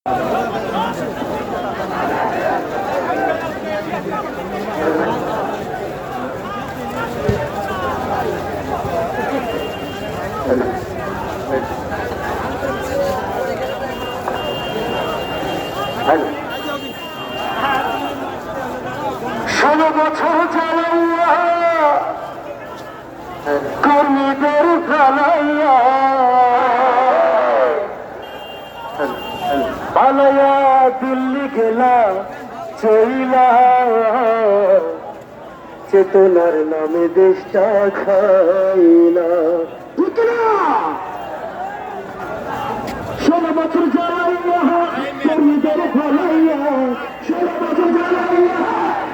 ষোলো বছর চালাইয়া কর্মীদের চালাইয়া পালাইয়া দিল্লি গেলা চইলা চেতনার নামে দেশটা খাইলা। ষোলো বছর জ্বালাইয়া কর্মীদের ফালাইয়া, 16 বছর জ্বালাইয়া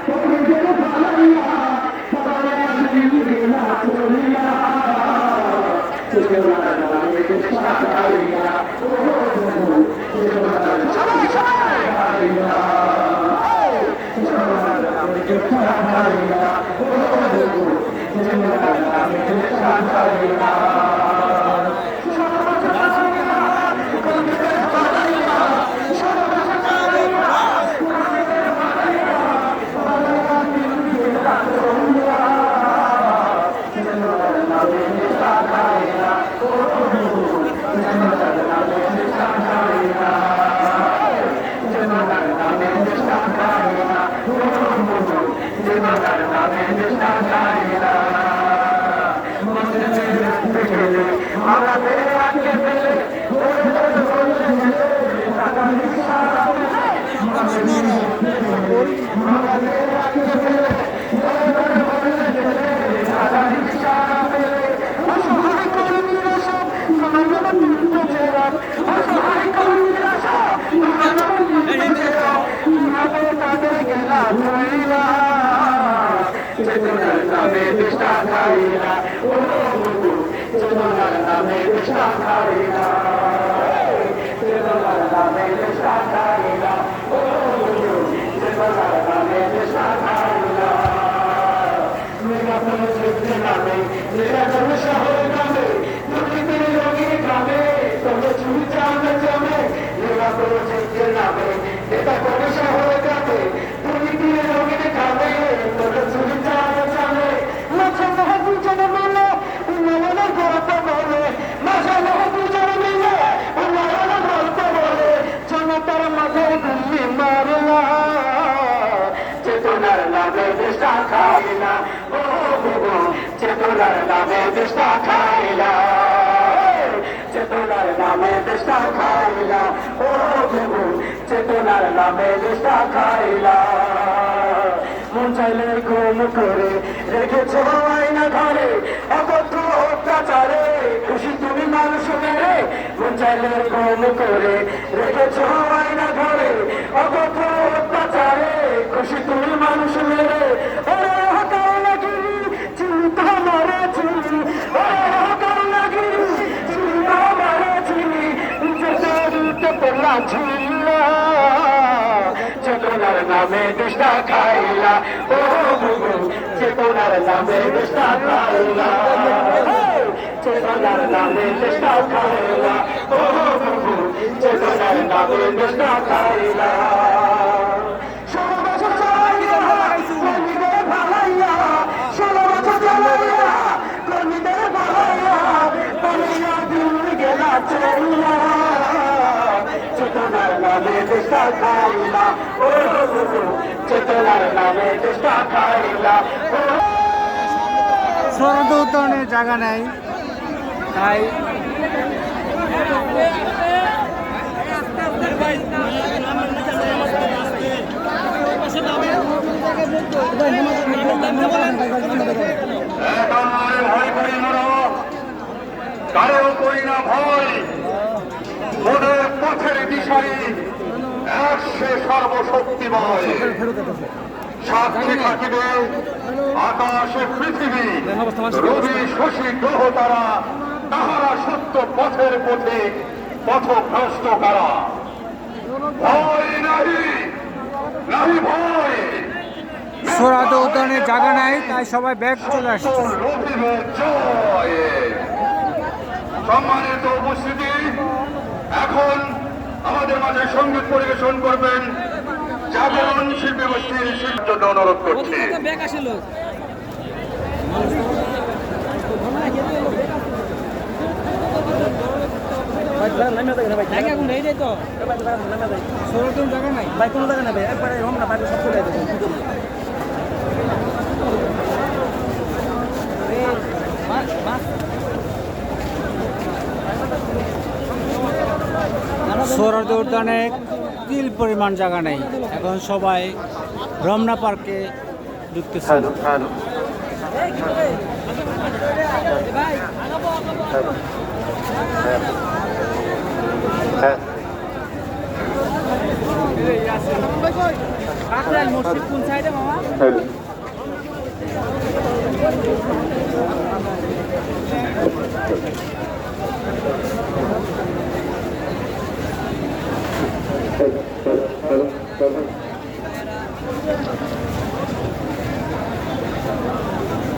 কর্মীদের ফালাইয়া, চেতনার নামে দেশটা খাইলা, চেতনার নামে দেশটা খাইলা, চেতনার নামে দেশটা খাইলা, ও চেতনার নামে দেশটা খাইলা। মন চাইলে ঘুম করে রেখেছ আয়না ঘরে, অকথ্য অত্যাচারে খুশি তুমি মানুষ মেরে। মন চাইলে ঘুম করে রেখেছ আয়না ঘরে, অকথ্য অত্যাচারে খুশি তুমি মানুষ মেরে। ওরে হকার লাগিরি চিন্তা মারে চিনি, ওরে হকার লাগিরি চিন্তা মারে চিনি, যেতে দিতে পেলা ঝিল্লা। চেতনার নামে দেশটা খাইলা, ও চেতনার নামে দেশটা খাইলা, চেতনার নামে দেশটা খাইলা, ও চেতনার নামে দেশটা খাইলা। চেতনার নামে দেশটা খাইলা, ও চেতনার নামে দেশটা খাইলা। সরদ উত্তরণের জায়গা নাই, তাই কারো করি না ভয়, ওদের পথের দিশারি এক সে সর্বশক্তিময়। সাক্ষী থাকিবে আকাশে পৃথিবী, রবি শশী গ্রহ তারা, তাহারা সত্য পথের পথে পথভ্রষ্ট কারা। ভয় নাহি, নাহি ভয়। সরদ উত্তরণের জায়গা নাই, তাই সবাই ব্যাগ চলে আসছে। সম্মানিত উপস্থিতি, এখন আমাদের মাঝে সঙ্গীত পরিবেশন করবেন জাগরণ শিল্পী গোষ্ঠীর শিল্পীর জন্য অনুরোধ করছি। সোহরাওয়ার্দী উদ্যানে তিল পরিমাণ জায়গা নেই, এখন সবাই রমনা পার্কে ঢুকতেছে। মসজিদ কোন সাইডে মামা? Hello.